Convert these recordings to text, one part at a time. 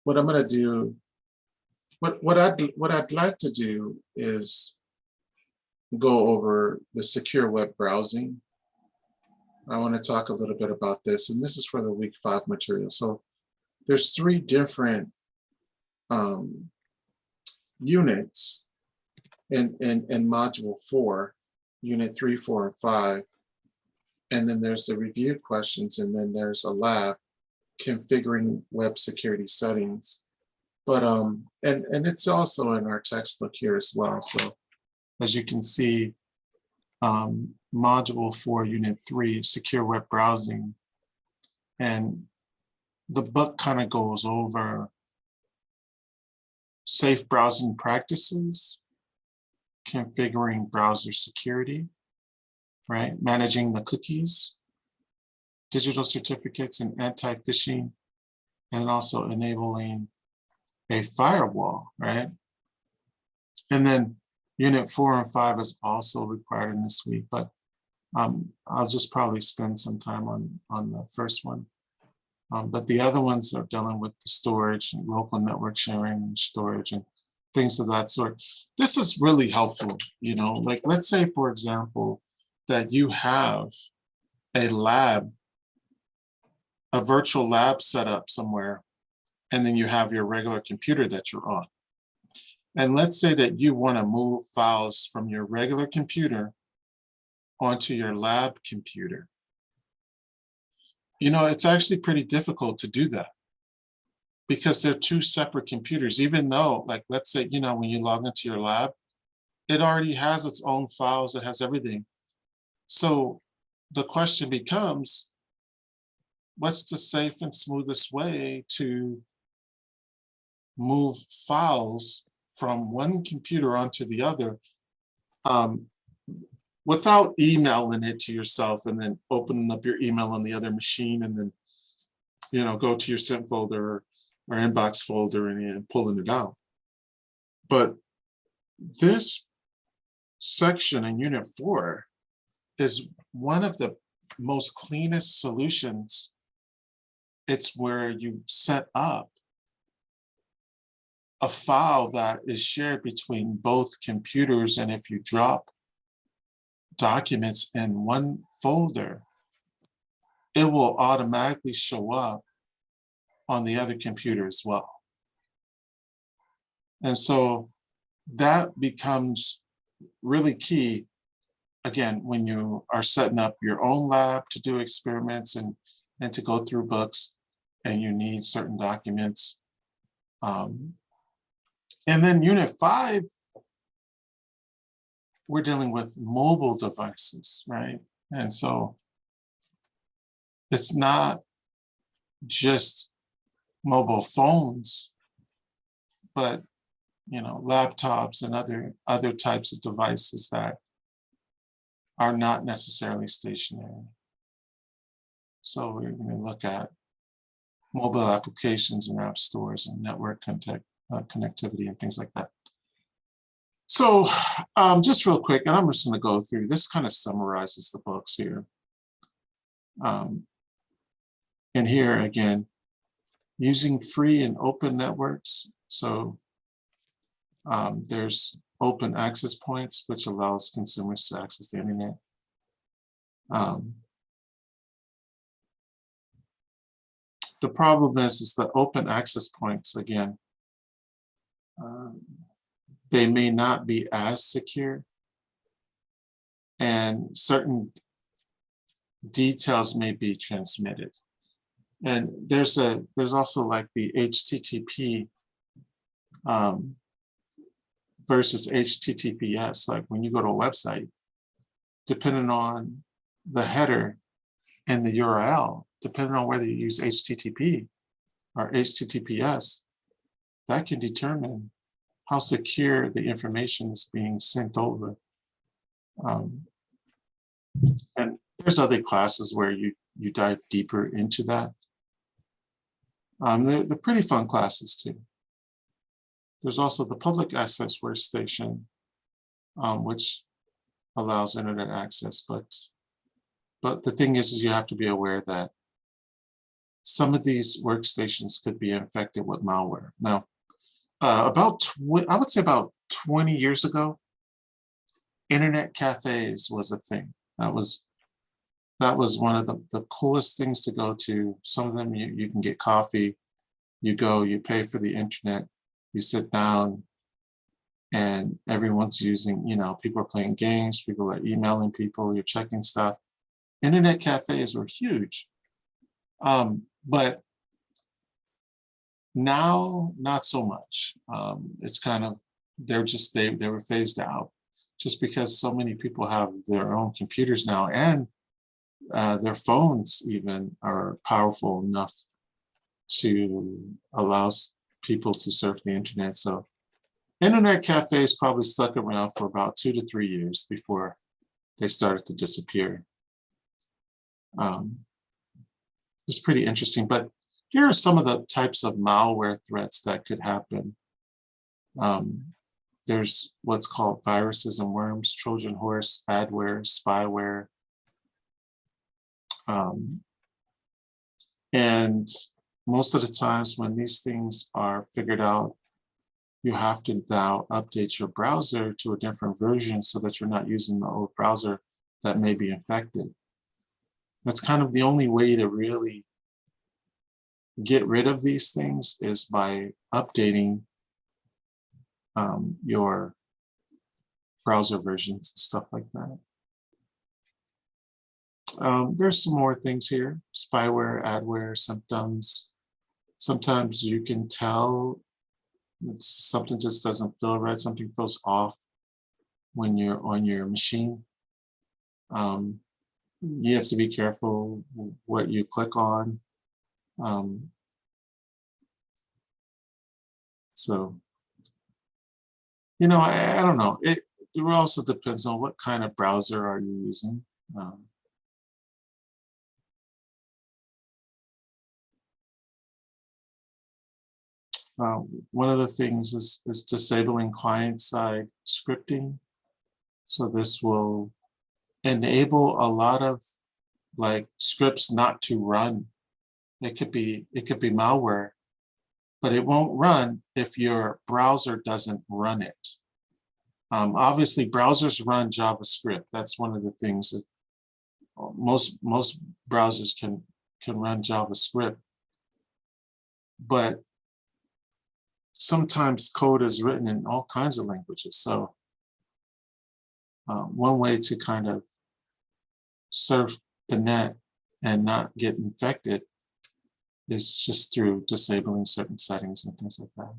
what I'm going to do, what I'd like to do is go over the secure web browsing. I want to talk a little bit about this, and this is for the week 5 material. So there's 3 different units in module 4, unit 3, 4, and 5. And then there's the review questions, and then there's a lab, configuring web security settings. But and it's also in our textbook here as well. So as you can see, module 4, unit 3, secure web browsing, and the book kind of goes over safe browsing practices, configuring browser security, right? Managing the cookies, digital certificates, and anti-phishing, and also enabling a firewall, right? And then unit 4 and 5 is also required in this week, but I'll just probably spend some time on the first one. But the other ones are dealing with the storage and local network sharing and storage and things of that sort. This is really helpful, you know, like let's say, for example, that you have a lab, a virtual lab set up somewhere, and then you have your regular computer that you're on. And let's say that you want to move files from your regular computer onto your lab computer. You know, it's actually pretty difficult to do that because they're 2 separate computers, even though, like, let's say, you know, when you log into your lab, it already has its own files, it has everything. So the question becomes, what's the safe and smoothest way to move files from one computer onto the other without emailing it to yourself and then opening up your email on the other machine and then, you know, go to your sent folder or inbox folder and pulling it out. But this section in unit 4 is one of the most cleanest solutions. It's where you set up a file that is shared between both computers, and if you drop documents in one folder, it will automatically show up on the other computer as well. And so that becomes really key, again, when you are setting up your own lab to do experiments and to go through books and you need certain documents. And then unit 5, we're dealing with mobile devices, right? And so it's not just mobile phones, but, you know, laptops and other types of devices that are not necessarily stationary. So we're going to look at mobile applications and app stores and network connectivity and things like that. So just real quick, and I'm just going to go through, this kind of summarizes the books here. And here again, using free and open networks. So there's open access points, which allows consumers to access the internet. The problem is that open access points, again, they may not be as secure, and certain details may be transmitted. And there's also like the HTTP versus HTTPS. Like when you go to a website, depending on the header and the URL, depending on whether you use HTTP or HTTPS, that can determine how secure the information is being sent over. And there's other classes where you dive deeper into that. They're pretty fun classes too. There's also the public access workstation, which allows internet access, but the thing is you have to be aware that some of these workstations could be infected with malware. Now, I would say about 20 years ago, internet cafes was a thing. That was one of the coolest things to go to. Some of them you can get coffee, you go, you pay for the internet, you sit down, and everyone's using, people are playing games, people are emailing people, you're checking stuff. Internet cafes were huge. But now, not so much. It's kind of, they were phased out just because so many people have their own computers now, and their phones even are powerful enough to allow people to surf the internet. So internet cafes probably stuck around for about 2 to 3 years before they started to disappear. It's pretty interesting, but here are some of the types of malware threats that could happen. There's what's called viruses and worms, Trojan horse, adware, spyware. And most of the times when these things are figured out, you have to now update your browser to a different version so that you're not using the old browser that may be infected. That's kind of the only way to really get rid of these things, is by updating your browser versions and stuff like that. There's some more things here: spyware, adware, symptoms. Sometimes you can tell something just doesn't feel right, something feels off when you're on your machine. You have to be careful what you click on. So, I don't know. It also depends on what kind of browser are you using. One of the things is disabling client-side scripting. So this will enable a lot of scripts not to run. It could be malware, but it won't run if your browser doesn't run it. Obviously, browsers run JavaScript. That's one of the things that most browsers can run JavaScript, but sometimes code is written in all kinds of languages. So one way to kind of surf the net and not get infected is just through disabling certain settings and things like that.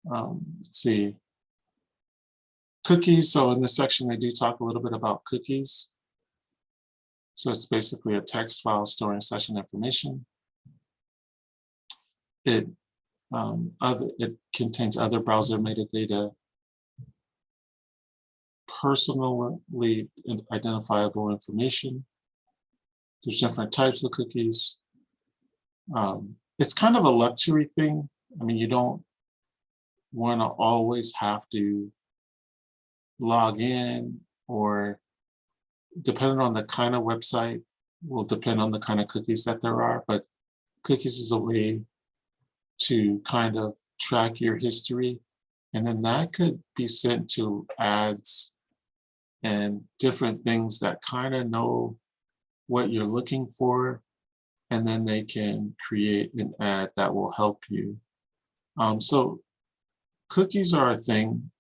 Let's see. Cookies. So in this section, they do talk a little bit about cookies. So it's basically a text file storing session information. It contains other browser metadata, personally identifiable information. There's different types of cookies. It's kind of a luxury thing. I mean, you don't want to always have to log in, or depending on the kind of website will depend on the kind of cookies that there are, but cookies is a way to kind of track your history, and then that could be sent to ads and different things that kind of know what you're looking for, and then they can create an ad that will help you. So cookies are a thing.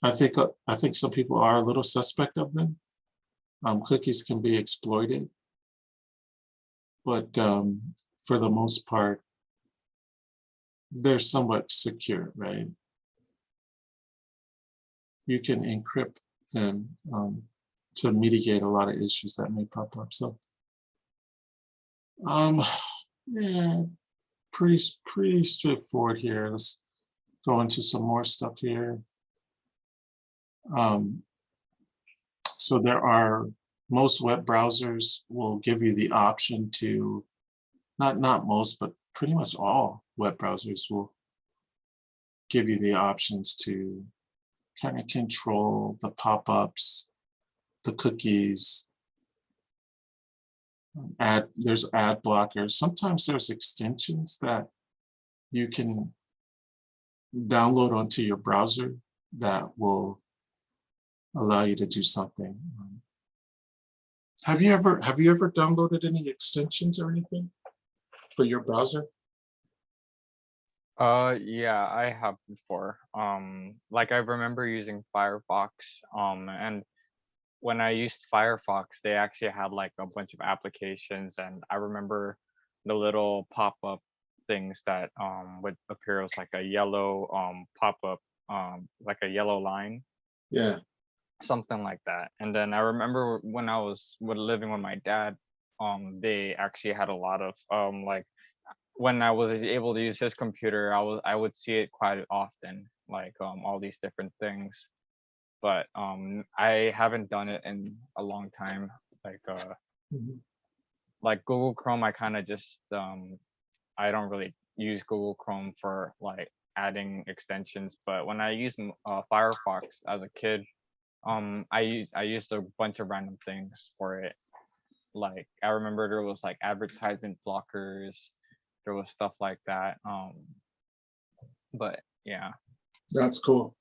I think some people are a little suspect of them. Cookies can be exploited, but for the most part, they're somewhat secure, right? You can encrypt them to mitigate a lot of issues that may pop up. So, yeah, pretty straightforward here. Let's go into some more stuff here. So most web browsers will give you the option to, not most, but pretty much all web browsers will give you the options to kind of control the pop-ups, the cookies, There's ad blockers. Sometimes there's extensions that you can download onto your browser that will allow you to do something. Have you ever downloaded any extensions or anything for your browser? Yeah, I have before. Like I remember using Firefox, and when I used Firefox, they actually had like a bunch of applications, and I remember the little pop-up things that would appear as like a yellow pop-up, like a yellow line, Yeah. something like that. And then I remember when I was living with my dad, they actually had a lot of like when I was able to use his computer, I would see it quite often, like all these different things. But I haven't done it in a long time. Mhm. Like Google Chrome, I kind of just I don't really use Google Chrome for like adding extensions. But when I used Firefox as a kid, I used a bunch of random things for it. Like I remember there was like advertisement blockers, there was stuff like that. But yeah, That's cool.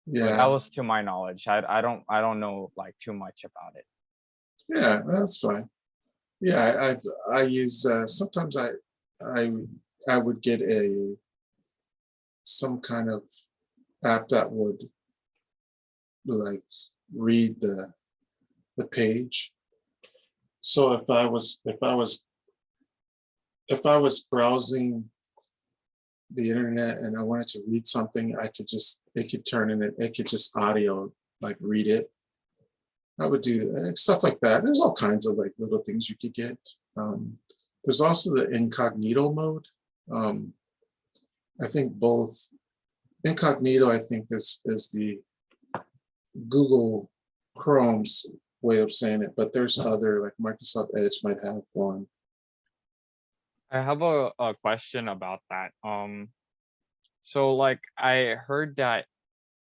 but that Yeah. was to my knowledge. I don't know like too much about it. Yeah, that's fine. Yeah, I use sometimes I I would get some kind of app that would like read the page. So if I was browsing the internet and I wanted to read something, I could just it could turn in it could just audio like read it. I would do stuff like that. There's all kinds of like little things you could get. There's also the incognito mode. Um, I think both incognito, I think is the Google Chrome's way of saying it, but there's other like Microsoft Edge might have one. I have a question about that. So like I heard that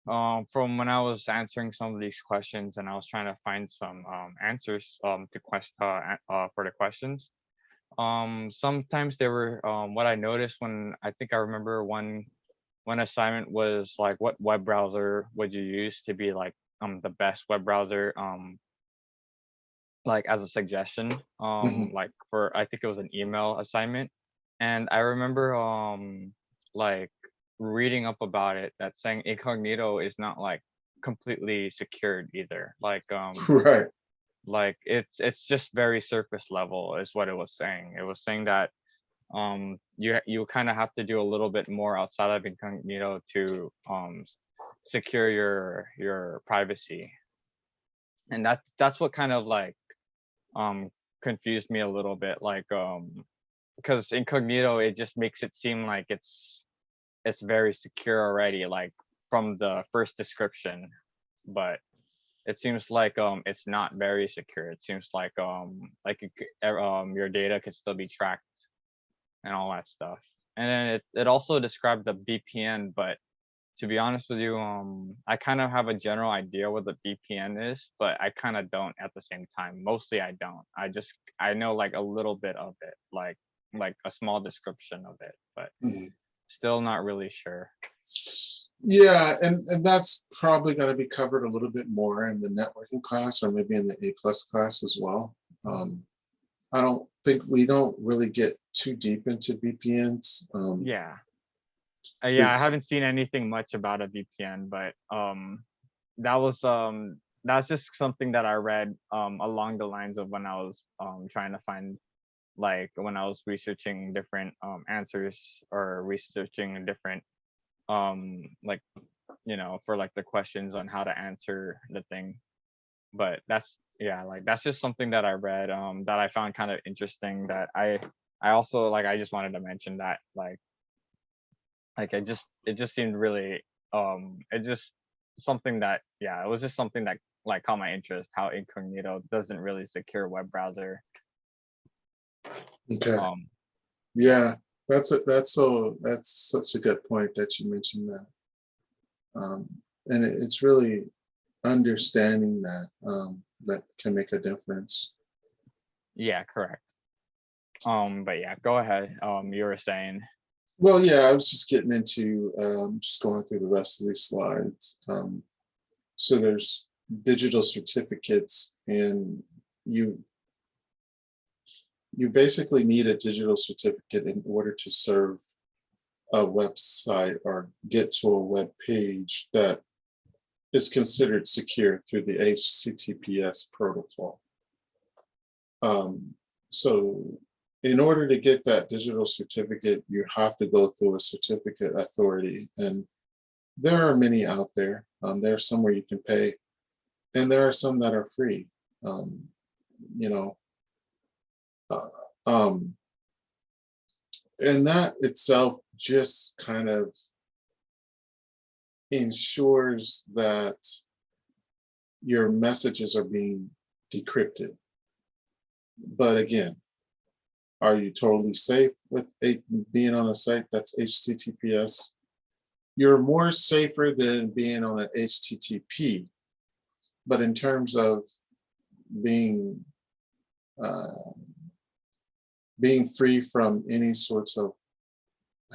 from when I was answering some of these questions and I was trying to find some answers to for the questions. Sometimes they were what I noticed when I think I remember one assignment was like what web browser would you use to be like the best web browser, like as a suggestion, Mhm. like for I think it was an email assignment. And I remember like reading up about it that saying incognito is not like completely secured either. Right. Like it's just very surface level is what it was saying. It was saying that you kind of have to do a little bit more outside of incognito to secure your privacy. And that's what kind of like um confused me a little bit, like because incognito, it just makes it seem like it's very secure already, like from the first description. But it seems like it's not very secure. It seems like your data could still be tracked and all that stuff. And then it also described the VPN, but to be honest with you, I kind of have a general idea what the VPN is, but I kind of don't at the same time. Mostly I don't. I know like a little bit of it, like a small description of it, but Mhm. still not really sure. Yeah, and that's probably going to be covered a little bit more in the networking class or maybe in the A plus class as well. I don't think we don't really get too deep into VPNs. Yeah. Yeah, I It's haven't seen anything much about a VPN, but that was that's just something that I read along the lines of when I was trying to find, like when I was researching different answers or researching different like for like the questions on how to answer the thing. But that's, yeah, like that's just something that I read that I found kind of interesting, that I also like I just wanted to mention that like it just seemed really it just something that, yeah, it was just something that like caught my interest, how incognito doesn't really secure web browser. okay. um Yeah, that's such a good point that you mentioned that. And it's really understanding that that can make a difference. Yeah, correct. But yeah, go ahead. You were saying, Well, yeah, I was just getting into just going through the rest of these slides. So there's digital certificates, and you you basically need a digital certificate in order to serve a website or get to a web page that is considered secure through the HTTPS protocol. So in order to get that digital certificate, you have to go through a certificate authority. And there are many out there. There are some where you can pay, and there are some that are free. Um, you know, uh, um, and that itself just kind of ensures that your messages are being decrypted. But again, are you totally safe with being on a site that's HTTPS? You're more safer than being on an HTTP, but in terms of being uh, being free from any sorts of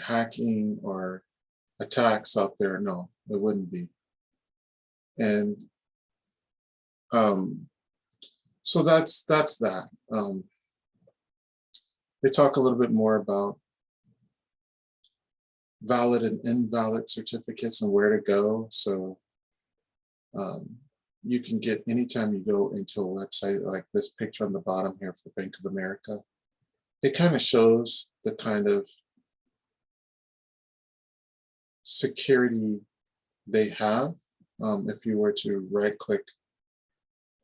hacking or attacks out there, no, it wouldn't be. And so that's that. They talk a little bit more about valid and invalid certificates and where to go. So you can get anytime you go into a website, like this picture on the bottom here for Bank of America. It kind of shows the kind of security they have. If you were to right click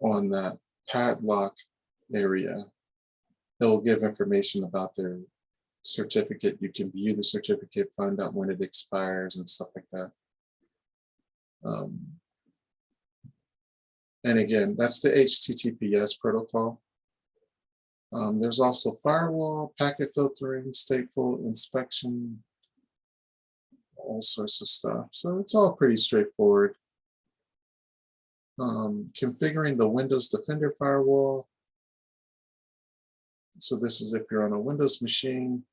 on that padlock area, it will give information about their certificate. You can view the certificate, find out when it expires and stuff like that. And again, that's the HTTPS protocol. There's also firewall, packet filtering, stateful inspection, all sorts of stuff. So it's all pretty straightforward. Configuring the Windows Defender firewall. So this is if you're on a Windows machine,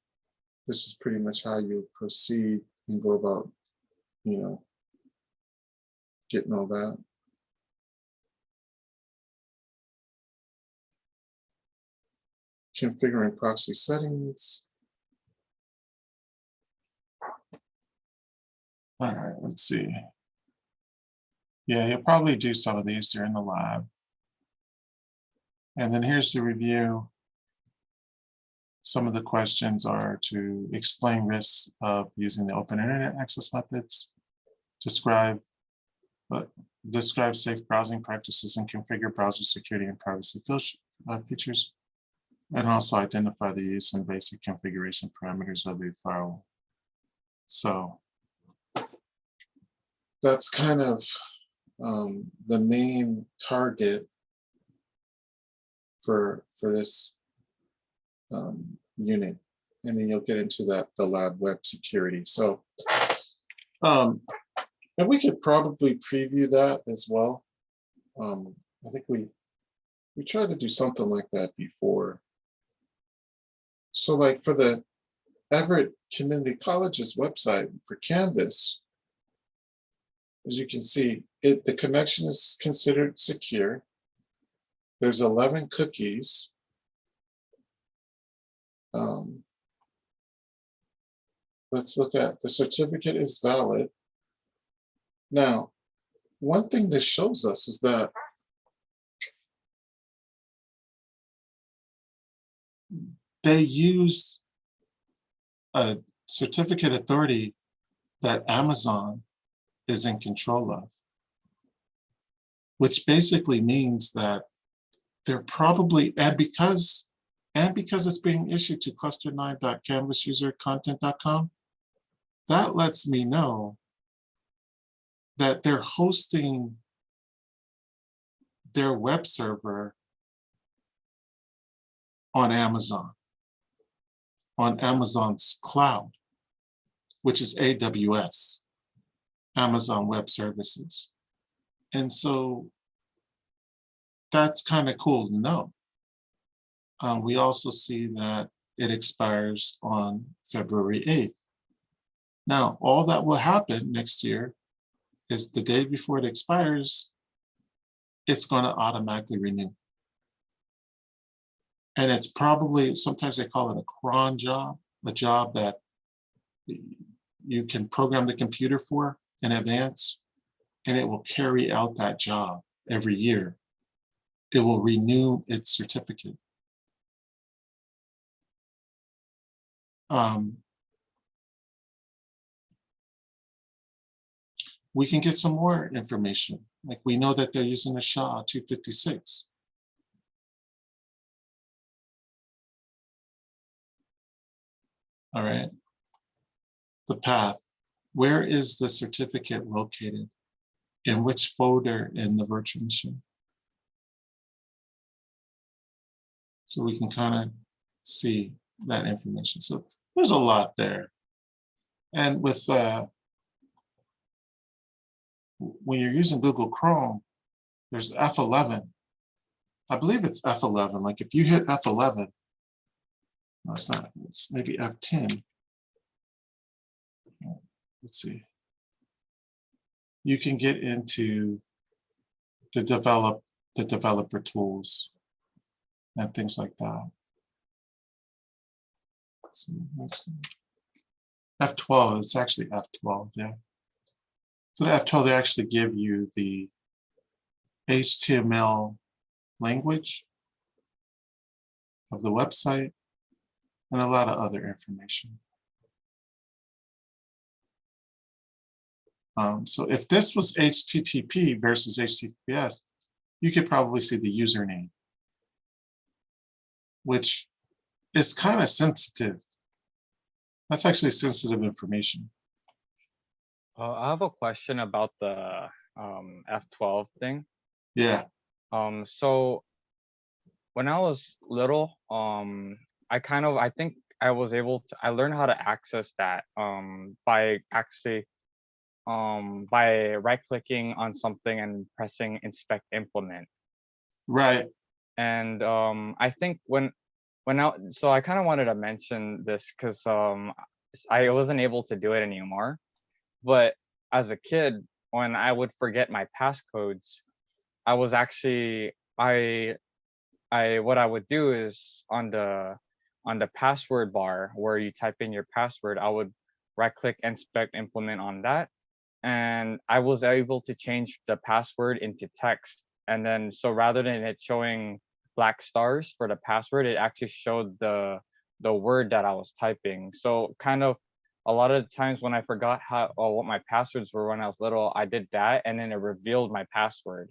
this is pretty much how you proceed and go about, getting all that. Configuring proxy settings. All right, let's see. Yeah, you'll probably do some of these during the lab. And then here's the review. Some of the questions are to explain risks of using the open internet access methods, describe safe browsing practices and configure browser security and privacy features, and also identify the use and basic configuration parameters of a firewall. So that's kind of the main target for this unit, and then you'll get into the lab web security. So, and we could probably preview that as well. I think we tried to do something like that before. So, like for the Everett Community College's website for Canvas, as you can see, the connection is considered secure. There's 11 cookies. Let's look at the certificate is valid. Now, one thing this shows us is that they used a certificate authority that Amazon is in control of, which basically means that they're probably, and because it's being issued to cluster9.canvasusercontent.com, that lets me know that they're hosting their web server on Amazon's cloud, which is AWS, Amazon Web Services. And so that's kind of cool to know. We also see that it expires on February 8th. Now, all that will happen next year is the day before it expires, it's going to automatically renew. And it's probably, sometimes they call it a cron job, a job that you can program the computer for in advance, and it will carry out that job every year. It will renew its certificate. We can get some more information. Like we know that they're using a SHA 256. All right. The path. Where is the certificate located? In which folder in the virtual machine? So we can kind of see that information. So there's a lot there. And with when you're using Google Chrome, there's F11. I believe it's F11. Like if you hit F11, no, it's not. It's maybe F10. Let's see. You can get into the developer tools and things like that. Let's see. F12, it's actually F12, yeah. So the F12, they actually give you the HTML language of the website and a lot of other information. So if this was HTTP versus HTTPS, you could probably see the username, which is kind of sensitive. That's actually sensitive information. I have a question about the F12 thing. Yeah. So when I was little, I think I was able to, I learned how to access that by actually by right-clicking on something and pressing inspect implement. Right. And I think so I kind of wanted to mention this because I wasn't able to do it anymore. But as a kid, when I would forget my passcodes, I was actually what I would do is on the password bar where you type in your password, I would right click inspect implement on that, and I was able to change the password into text. And then so rather than it showing black stars for the password, it actually showed the word that I was typing. So kind of a lot of the times when I forgot what my passwords were when I was little, I did that and then it revealed my password.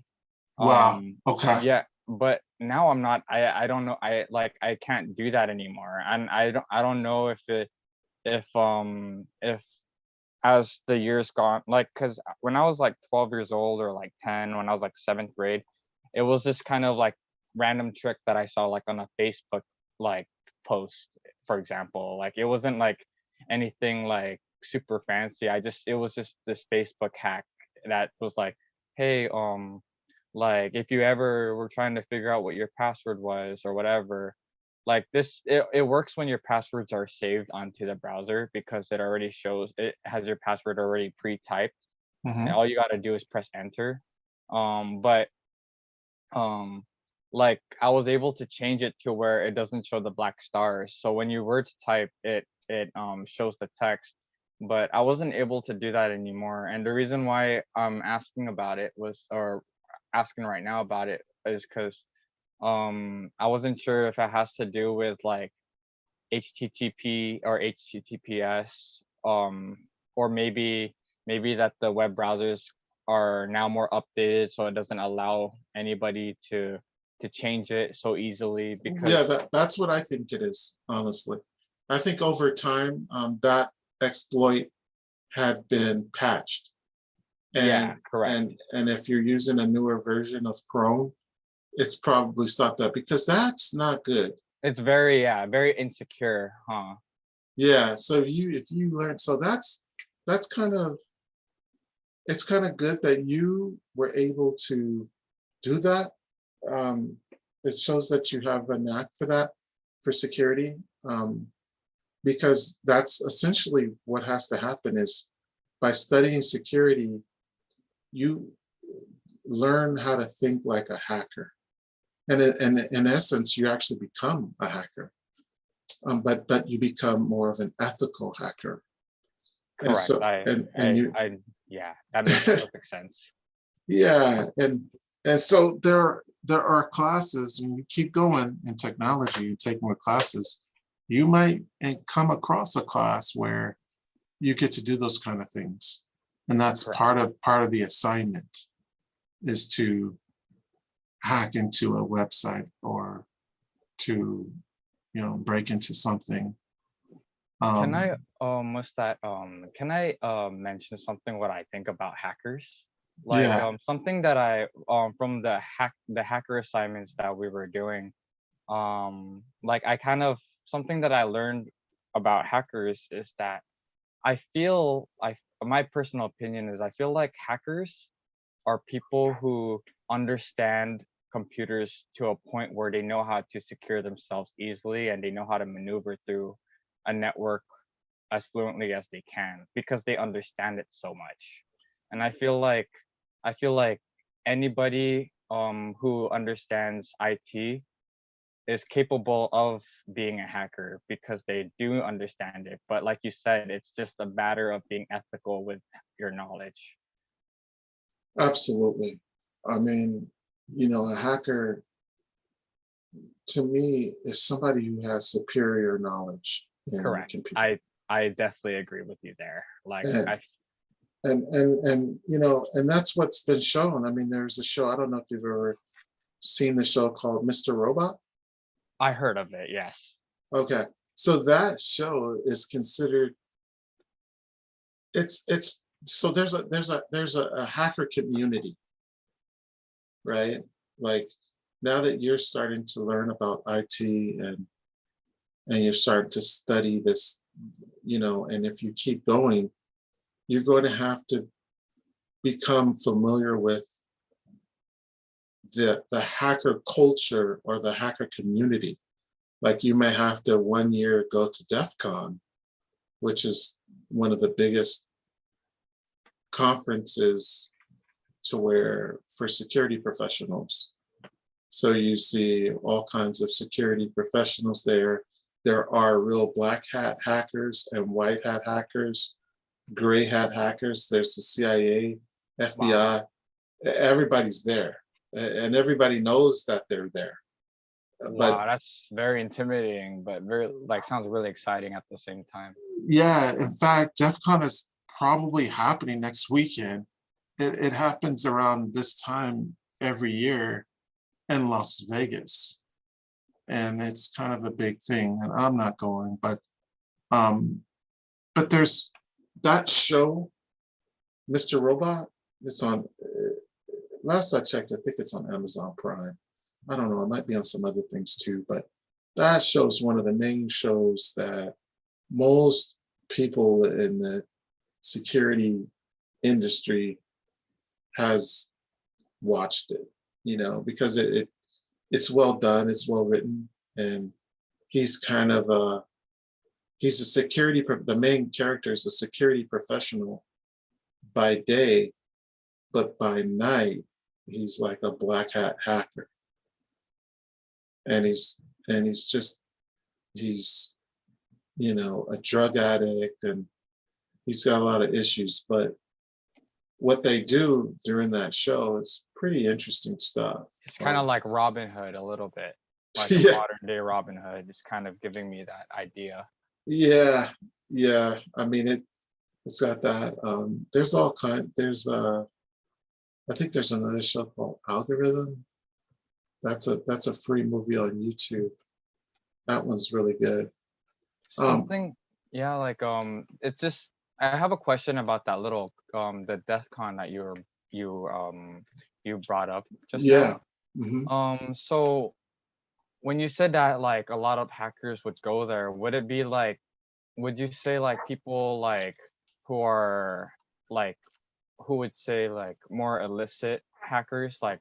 Wow. Okay. Yeah, but now I'm not, I don't know, I can't do that anymore. And I don't know if as the years gone, like, because when I was like 12 years old or like 10, when I was like 7th grade, it was this kind of like random trick that I saw like on a Facebook like post, for example. Like it wasn't like anything like super fancy. It was just this Facebook hack that was like, hey, like if you ever were trying to figure out what your password was or whatever, like this, it works when your passwords are saved onto the browser because it has your password already pre-typed, and Mhm. all you got to do is press enter. But like I was able to change it to where it doesn't show the black stars, so when you were to type it, it shows the text. But I wasn't able to do that anymore, and the reason why I'm asking about it was, or asking right now about it, is because I wasn't sure if it has to do with like HTTP or HTTPS, or maybe that the web browsers are now more updated, so it doesn't allow anybody to change it so easily. Yeah, Because that's what I think it is, honestly. I think over time, that exploit had been patched. yeah, And correct. and if you're using a newer version of Chrome, it's probably stopped that because that's not good. It's very, yeah, very insecure, huh? Yeah, so if you learn, so that's kind of, it's kind of good that you were able to do that. It shows that you have a knack for that. for security, because that's essentially what has to happen is by studying security, you learn how to think like a hacker. And in essence, you actually become a hacker, but you become more of an ethical hacker. And Correct. so, and you, Yeah, that makes perfect sense. yeah, and so there are classes, and you keep going in technology, you take more classes, you might come across a class where you get to do those kind of things. And that's Correct. part of the assignment is to hack into a website or to, break into something. Can I can I mention something what I think about hackers? Like Yeah, something that I from the hacker assignments that we were doing, like I kind of something that I learned about hackers is that I feel I my personal opinion is I feel like hackers are people who understand computers to a point where they know how to secure themselves easily and they know how to maneuver through a network as fluently as they can because they understand it so much. And I feel like anybody who understands IT is capable of being a hacker because they do understand it. But like you said, it's just a matter of being ethical with your knowledge. absolutely. I mean, a hacker to me is somebody who has superior knowledge in the Correct. computer. I definitely agree with you there. Like And and that's what's been shown. I mean, there's a show, I don't know if you've ever seen the show called Mr. Robot. I heard of it, yes. Okay. So that show is considered it's so there's a hacker community, right? Like now that you're starting to learn about IT and you're starting to study this, and if you keep going, you're going to have to become familiar with the hacker culture or the hacker community. Like you may have to 1 year go to DEF CON, which is one of the biggest conferences to where for security professionals. So you see all kinds of security professionals there. There are real black hat hackers and white hat hackers, gray hat hackers. There's the CIA, FBI. Everybody's there, and everybody knows that they're there. But Wow, that's very intimidating, but very like sounds really exciting at the same time. yeah, in fact, DEF CON is probably happening next weekend. It happens around this time every year in Las Vegas. And it's kind of a big thing. And I'm not going, um, but there's that show, Mr. Robot. It's on. Last I checked, I think it's on Amazon Prime. I don't know. It might be on some other things too, but that show's one of the main shows that most people in the security industry has watched it, because it's well done, it's well written, and he's kind of he's a the main character is a security professional by day, but by night he's like a black hat hacker, and he's just he's a drug addict, and he's got a lot of issues, but what they do during that show is pretty interesting stuff. It's kind of like Robin Hood a little bit, like a Yeah, modern day Robin Hood. It's kind of giving me that idea. yeah, yeah. I mean, it's got that. There's all kind. I think there's another show called Algorithm. That's a free movie on YouTube. That one's really good. Um, Something, yeah, like it's just I have a question about that little the DEF CON that you brought up just now. yeah. Hmm. So when you said that like a lot of hackers would go there, would it be like would you say like people like who are like who would say like more illicit hackers like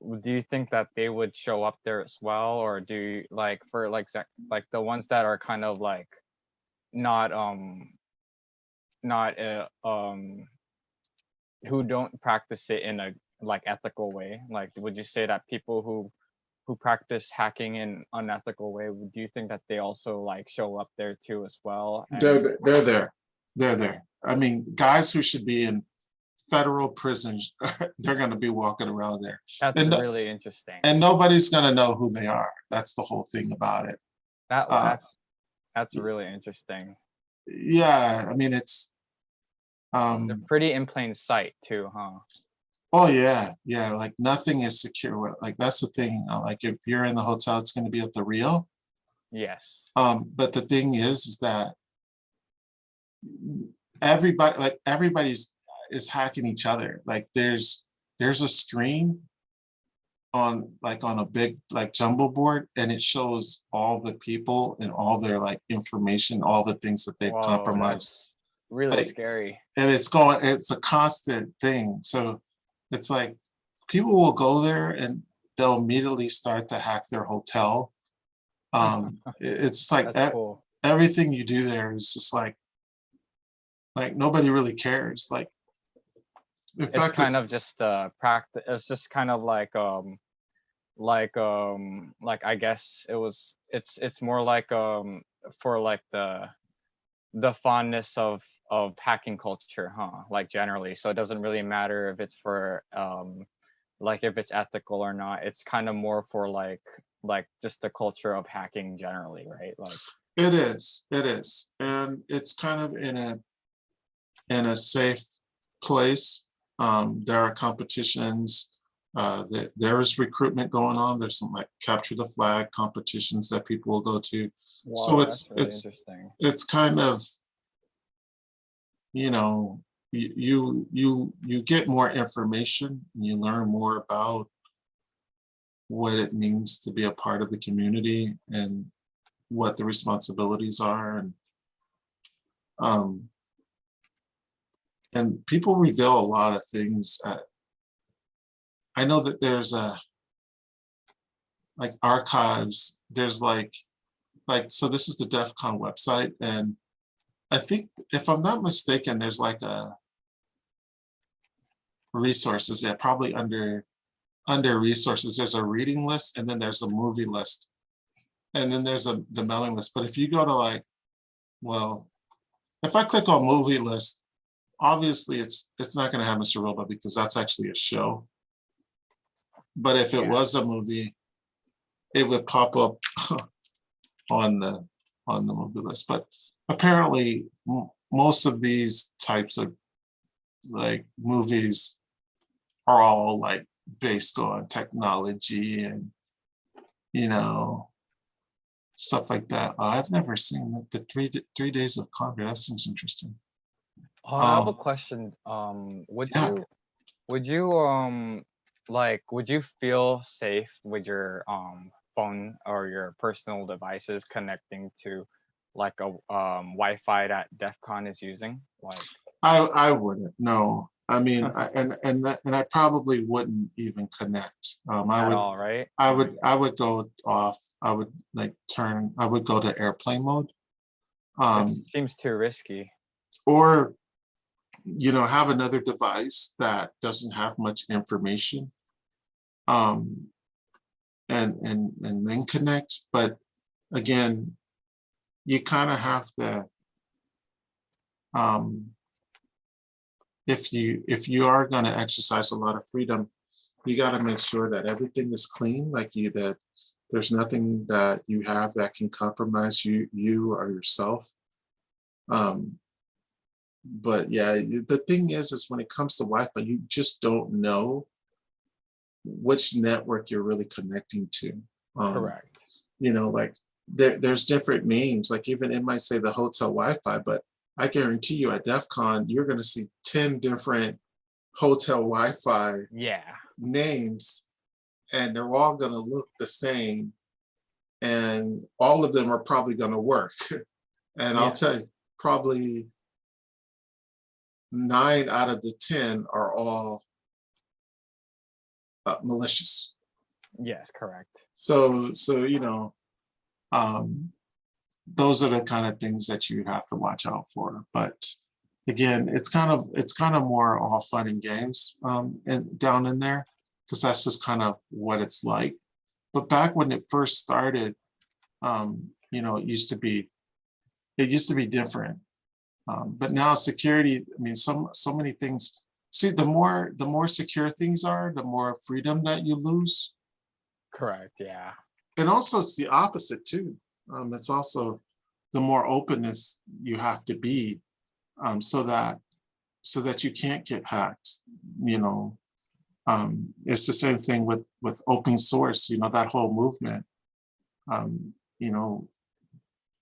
do you think that they would show up there as well, or do you like for like the ones that are kind of like not not who don't practice it in a like ethical way? Like, would you say that people who practice hacking in unethical way, do you think that they also like show up there too as well? And They're there. They're there. I mean, guys who should be in federal prisons, they're going to be walking around there, that's and really interesting. and nobody's going to know who they are. That's the whole thing about it. That Uh, that's really interesting. yeah, I mean, it's They're pretty in plain sight too, huh? oh yeah, yeah. Like nothing is secure. Like that's the thing. Like if you're in the hotel, it's going to be at the Rio. Yes. But the thing is that everybody, like everybody's is hacking each other. Like there's a screen on like on a big like jumbo board, and it shows all the people and all their like information, all the things that they've Whoa, compromised. that's really Like, scary. and it's a constant thing. So it's like people will go there and they'll immediately start to hack their hotel. It's like That's cool. everything you do there is just like nobody really cares. Like in It's fact, kind this, of just practice. It's just kind of like I guess it's more like for like the fondness of hacking culture, huh? Like generally, so it doesn't really matter if it's for like if it's ethical or not. It's kind of more for like just the culture of hacking generally, right? Like it is, and it's kind of in a safe place. There are competitions. There is recruitment going on. There's some like capture the flag competitions that people will go to. So whoa, that's really interesting. it's kind of, you know, you get more information and you learn more about what it means to be a part of the community and what the responsibilities are, um, and people reveal a lot of things. I know that there's a like archives. There's like so this is the DEF CON website, and I think if I'm not mistaken, there's like a resources. Yeah, probably under resources. There's a reading list, and then there's a movie list, and then there's the mailing list. But if you go to like, well, if I click on movie list, obviously it's not going to have Mr. Robot because that's actually a show. But if it Yeah. was a movie, it would pop up on the movie list. But apparently, most of these types of like movies are all like based on technology and you know stuff like that. I've never seen the 3 days of Congress. That seems interesting. I have a question. Yeah, Would you like would you feel safe with your phone or your personal devices connecting to like a Wi-Fi that DEF CON is using? Like I wouldn't. No, I mean, and I probably wouldn't even connect. at all, right? I would go off. I would like turn. I would go to airplane mode. It Um, seems too risky. or have another device that doesn't have much information. Um, and then connect. But again, you kind of have to. Um, if you are going to exercise a lot of freedom, you got to make sure that everything is clean, like that there's nothing that you have that can compromise you or yourself. But yeah, the thing is when it comes to Wi-Fi, you just don't know which network you're really connecting to. Correct. Like there's different names. Like even it might say the hotel Wi-Fi, but I guarantee you at DEF CON, you're going to see 10 different hotel Wi-Fi Yeah. names, and they're all going to look the same. And all of them are probably going to work. And I'll tell you, probably 9 out of the 10 are all malicious. Yes, correct. So, um, those are the kind of things that you have to watch out for. But again, it's kind of more all fun and games and down in there, because that's just kind of what it's like. But back when it first started, it used to be different. But now security, I mean, so many things. See, the more secure things are, the more freedom that you lose. Correct. Yeah. And also it's the opposite too. It's also the more openness you have to be, so that you can't get hacked. You know, it's the same thing with open source. That whole movement. Um, you know,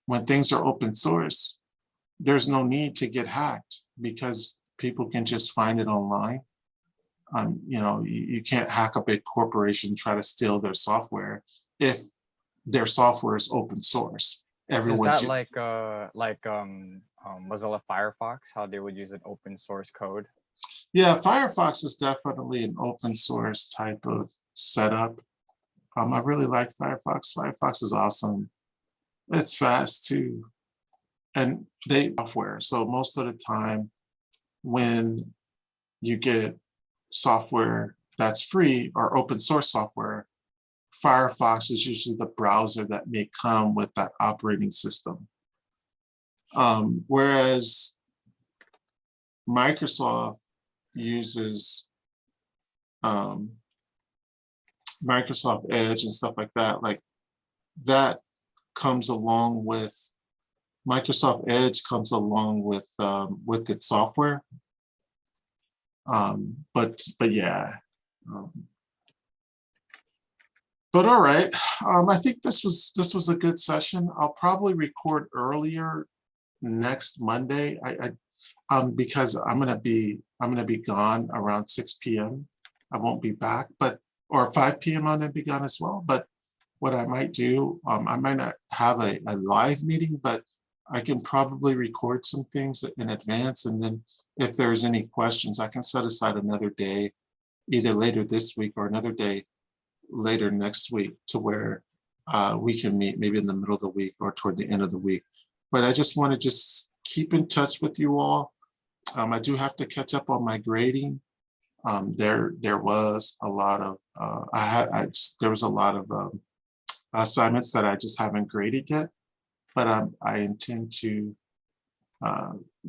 when things are open source, there's no need to get hacked because people can just find it online. You can't hack a big corporation, try to steal their software if their software is open source. Is Everyone's that like Mozilla Firefox, how they would use an open source code? Yeah, Firefox is definitely an open source type of setup. I really like Firefox. Firefox is awesome. It's fast too. And they software. So most of the time when you get software that's free or open source software, Firefox is usually the browser that may come with that operating system. Whereas Microsoft uses Microsoft Edge and stuff like that comes along with Microsoft Edge comes along with its software. But yeah. But all right, I think this was a good session. I'll probably record earlier next Monday. Because I'm gonna be gone around 6 p.m. I won't be back, or 5 p.m. I'm gonna be gone as well. But what I might do, I might not have a live meeting, but I can probably record some things in advance, and then if there's any questions, I can set aside another day, either later this week or another day later next week, to where we can meet maybe in the middle of the week or toward the end of the week. But I just want to just keep in touch with you all. I do have to catch up on my grading. There was a lot of there was a lot of assignments that I just haven't graded yet, but I intend to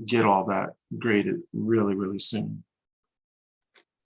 get all that graded really, really soon.